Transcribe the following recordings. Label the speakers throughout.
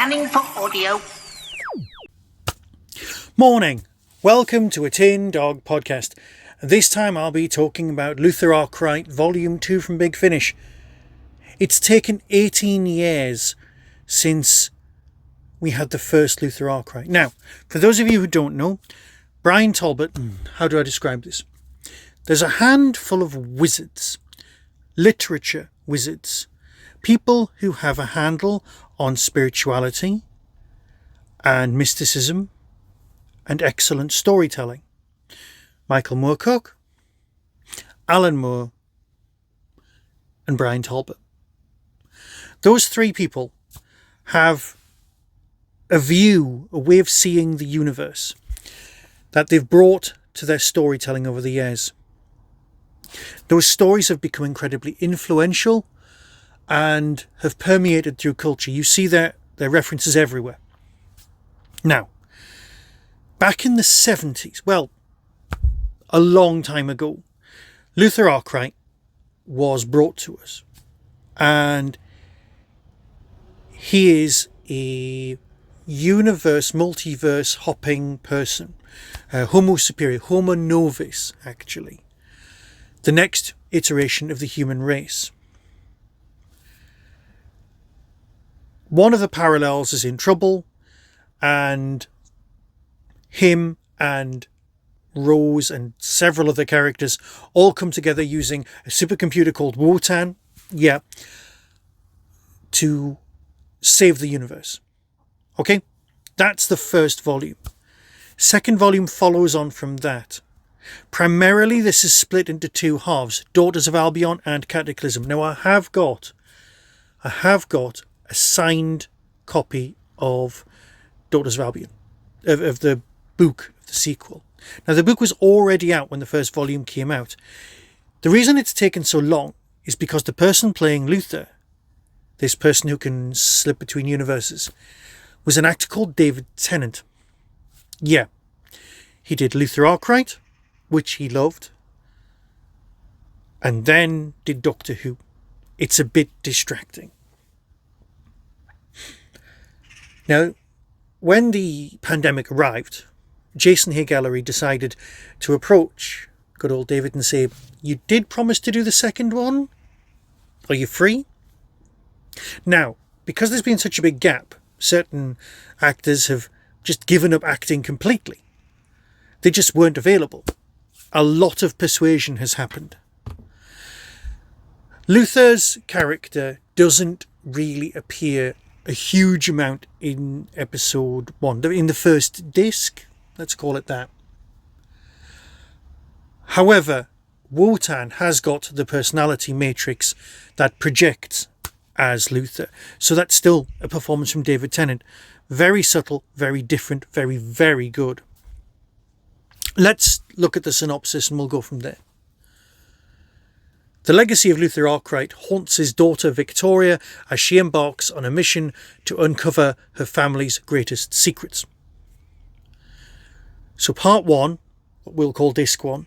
Speaker 1: Scanning for audio.
Speaker 2: Morning. Welcome to a Tin Dog podcast. This time I'll be talking about Luther Arkwright, Volume 2 from Big Finish. It's taken 18 years since we had the first Luther Arkwright. Now, for those of you who don't know, Bryan Talbot, how do I describe this? There's a handful of wizards, literature wizards, people who have a handle on spirituality and mysticism and excellent storytelling. Michael Moorcock, Alan Moore, and Bryan Talbot. Those three people have a view, a way of seeing the universe that they've brought to their storytelling over the years. Those stories have become incredibly influential and have permeated through culture. You see their references everywhere. Now, back in the 70s, well, a long time ago, Luther Arkwright was brought to us. And he is a universe, multiverse hopping person. Homo superior, Homo novus, actually. The next iteration of the human race. One of the parallels is in trouble, and him and Rose and several other characters all come together using a supercomputer called Wotan, to save the universe. Okay, that's the first volume. Second volume follows on from that. Primarily, this is split into two halves, Daughters of Albion and Cataclysm. Now, I have got a signed copy of Daughters of Albion, of the book, of the sequel. Now, the book was already out when the first volume came out. The reason it's taken so long is because the person playing Luther, this person who can slip between universes, was an actor called David Tennant. Yeah, he did Luther Arkwright, which he loved, and then did Doctor Who. It's a bit distracting. Now, when the pandemic arrived, Jason Hay Gallery decided to approach good old David and say, "You did promise to do the second one? Are you free?" Now, because there's been such a big gap, certain actors have just given up acting completely. They just weren't available. A lot of persuasion has happened. Luther's character doesn't really appear a huge amount in episode 1, in the first disc, let's call it that. However, Wotan has got the personality matrix that projects as Luther. So that's still a performance from David Tennant. Very subtle, very different, very, very good. Let's look at the synopsis and we'll go from there. The legacy of Luther Arkwright haunts his daughter Victoria as she embarks on a mission to uncover her family's greatest secrets. So part 1, what we'll call disc 1.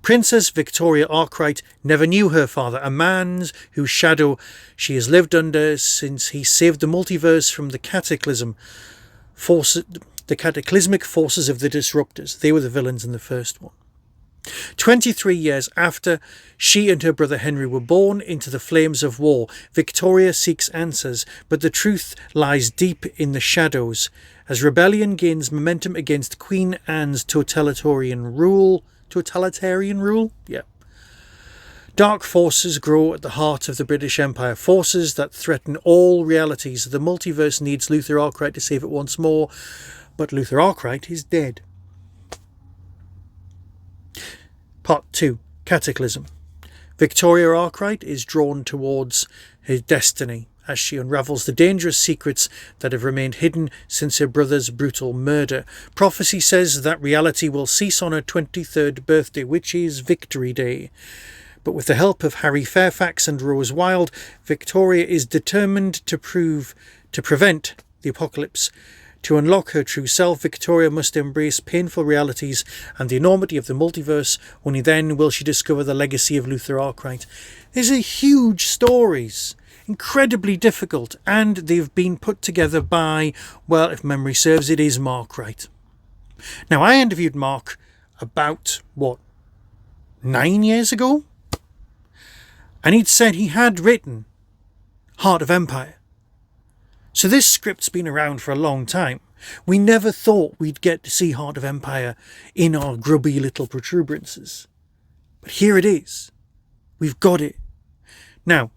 Speaker 2: Princess Victoria Arkwright never knew her father, a man whose shadow she has lived under since he saved the multiverse from the cataclysmic forces of the Disruptors. They were the villains in the first one. 23 years after she and her brother Henry were born into the flames of war, Victoria seeks answers, but the truth lies deep in the shadows as rebellion gains momentum against Queen Anne's totalitarian rule. Yeah. Dark forces grow at the heart of the British Empire, forces that threaten all realities. The multiverse needs Luther Arkwright to save it once more, but Luther Arkwright is dead. Part 2, Cataclysm. Victoria Arkwright is drawn towards her destiny as she unravels the dangerous secrets that have remained hidden since her brother's brutal murder. Prophecy says that reality will cease on her 23rd birthday, which is Victory Day. But with the help of Harry Fairfax and Rose Wylde, Victoria is determined to prevent the apocalypse. To unlock her true self, Victoria must embrace painful realities and the enormity of the multiverse. Only then will she discover the legacy of Luther Arkwright. These are huge stories. incredibly difficult, and they've been put together by, well, if memory serves, it is Mark Wright. Now, I interviewed Mark about, 9 years ago? And he'd said he had written Heart of Empire. So this script's been around for a long time. We never thought we'd get to see Heart of Empire in our grubby little protuberances. But here it is. We've got it. Now,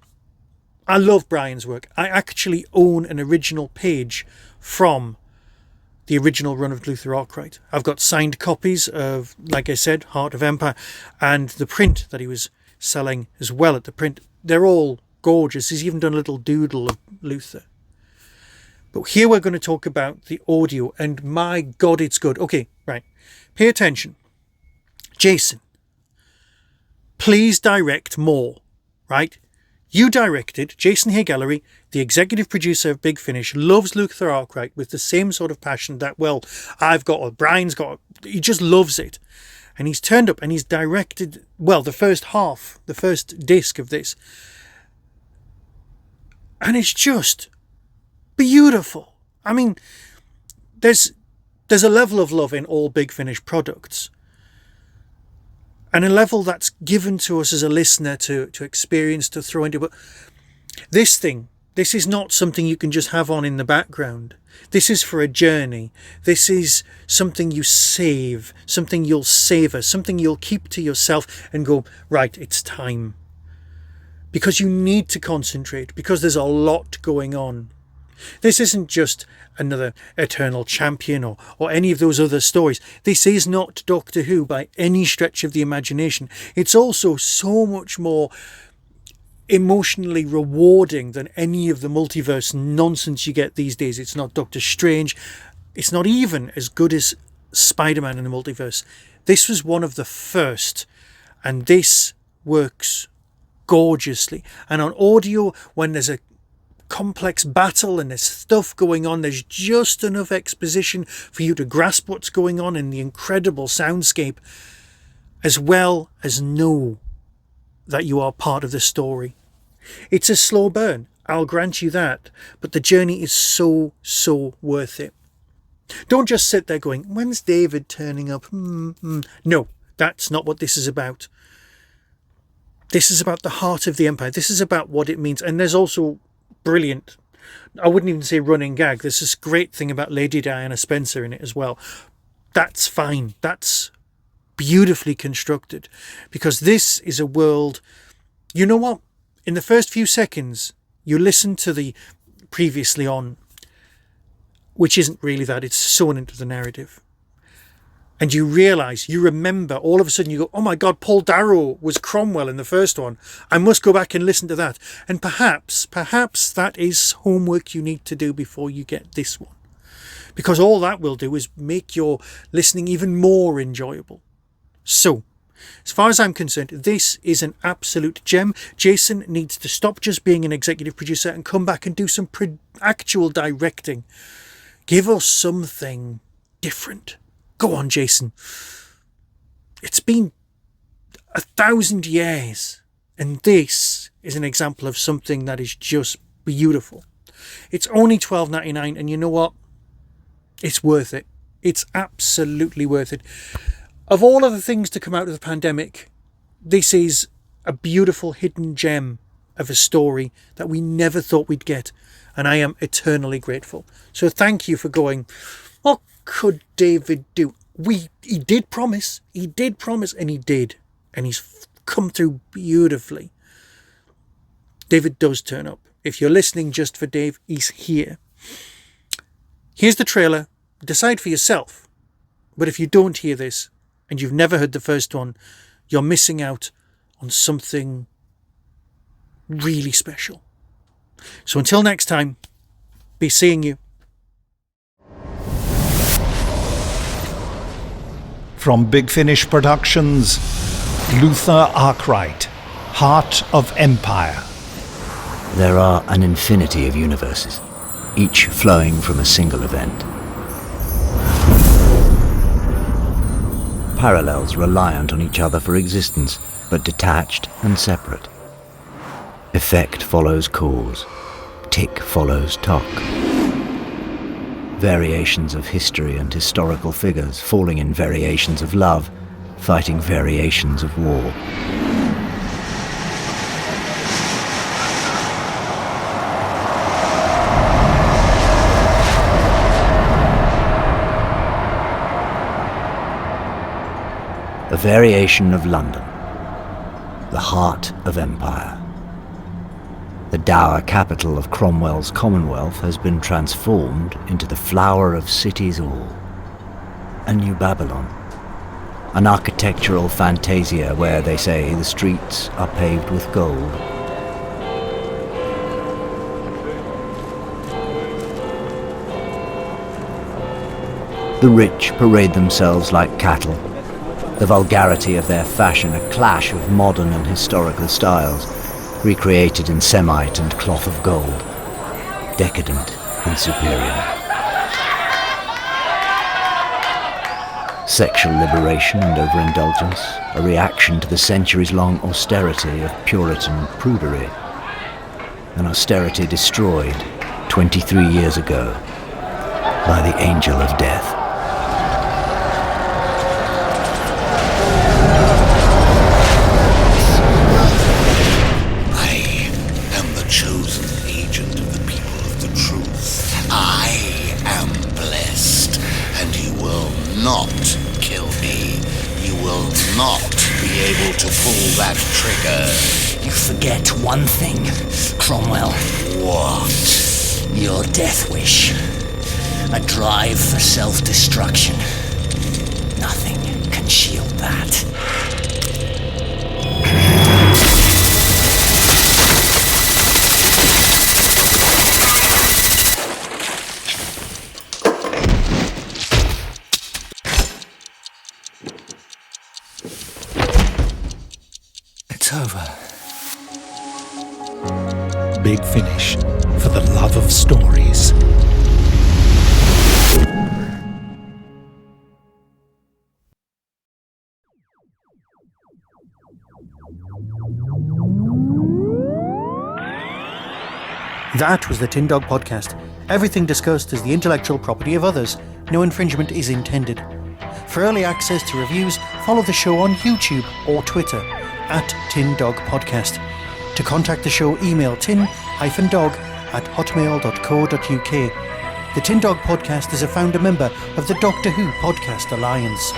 Speaker 2: I love Bryan's work. I actually own an original page from the original run of Luther Arkwright. I've got signed copies of, like I said, Heart of Empire, and the print that he was selling as well at the print. They're all gorgeous. He's even done a little doodle of Luther. But here we're going to talk about the audio, and my God, it's good. Okay, right. Pay attention. Jason, please direct more, right? You directed. Jason Hay-Gallery, the executive producer of Big Finish, loves Luther Arkwright with the same sort of passion that, well, I've got, or Bryan's got. He just loves it. And he's turned up and he's directed, well, the first half, the first disc of this. And it's just beautiful. I mean, there's a level of love in all Big Finish products. And a level that's given to us as a listener to experience, to throw into. But this is not something you can just have on in the background. This is for a journey. This is something you save, something you'll savor, something you'll keep to yourself and go, right, it's time. Because you need to concentrate, because there's a lot going on. This isn't just another Eternal Champion or any of those other stories. This is not Doctor Who by any stretch of the imagination. It's also so much more emotionally rewarding than any of the multiverse nonsense you get these days. It's not Doctor Strange. It's not even as good as Spider-Man in the multiverse. This was one of the first, and this works gorgeously. And on audio, when there's a complex battle and there's stuff going on, there's just enough exposition for you to grasp what's going on in the incredible soundscape, as well as know that you are part of the story. It's a slow burn, I'll grant you that, but the journey is so worth it. Don't just sit there going, when's David turning up? No, that's not what this is about. This is about the heart of the Empire. This is about what it means. And there's also brilliant, I wouldn't even say running gag, there's this great thing about Lady Diana Spencer in it as well. That's fine. That's beautifully constructed, because this is a world, you know what? In the first few seconds, you listen to the previously on, which isn't really that, it's sewn into the narrative. And you realise, you remember, all of a sudden you go, oh my God, Paul Darrow was Cromwell in the first one. I must go back and listen to that. And perhaps that is homework you need to do before you get this one. Because all that will do is make your listening even more enjoyable. So, as far as I'm concerned, this is an absolute gem. Jason needs to stop just being an executive producer and come back and do some actual directing. Give us something different. Go on, Jason. It's been 1,000 years, and this is an example of something that is just beautiful. It's only $12.99, and you know what? It's worth it. It's absolutely worth it. Of all of the things to come out of the pandemic, this is a beautiful hidden gem of a story that we never thought we'd get, and I am eternally grateful. So thank you for going, what could David do? He did promise, and he did, and he's come through beautifully. David does turn up. If you're listening just for Dave, he's here. Here's the trailer. Decide for yourself. But if you don't hear this, and you've never heard the first one, you're missing out on something really special. So until next time, be seeing you.
Speaker 1: From Big Finish Productions, Luther Arkwright, Heart of Empire.
Speaker 3: There are an infinity of universes, each flowing from a single event. Parallels reliant on each other for existence, but detached and separate. Effect follows cause. Tick follows tock. Variations of history and historical figures falling in variations of love, fighting variations of war. A variation of London, the heart of empire. The dour capital of Cromwell's Commonwealth has been transformed into the flower of cities all. A new Babylon, an architectural fantasia where they say the streets are paved with gold. The rich parade themselves like cattle. The vulgarity of their fashion, a clash of modern and historical styles, recreated in semite and cloth of gold, decadent and superior. Sexual liberation and overindulgence, a reaction to the centuries-long austerity of Puritan prudery, an austerity destroyed 23 years ago by the angel of death.
Speaker 4: To pull that trigger.
Speaker 5: You forget one thing, Cromwell.
Speaker 4: What?
Speaker 5: Your death wish. A drive for self-destruction. Nothing can shield that. It's over.
Speaker 1: Big Finish, for the love of stories.
Speaker 2: That was the Tin Dog Podcast. Everything discussed is the intellectual property of others. No infringement is intended. For early access to reviews, follow the show on YouTube or Twitter @TinDogPodcast. To contact the show, email tin-dog@hotmail.co.uk. The Tin Dog Podcast is a founder member of the Doctor Who Podcast Alliance.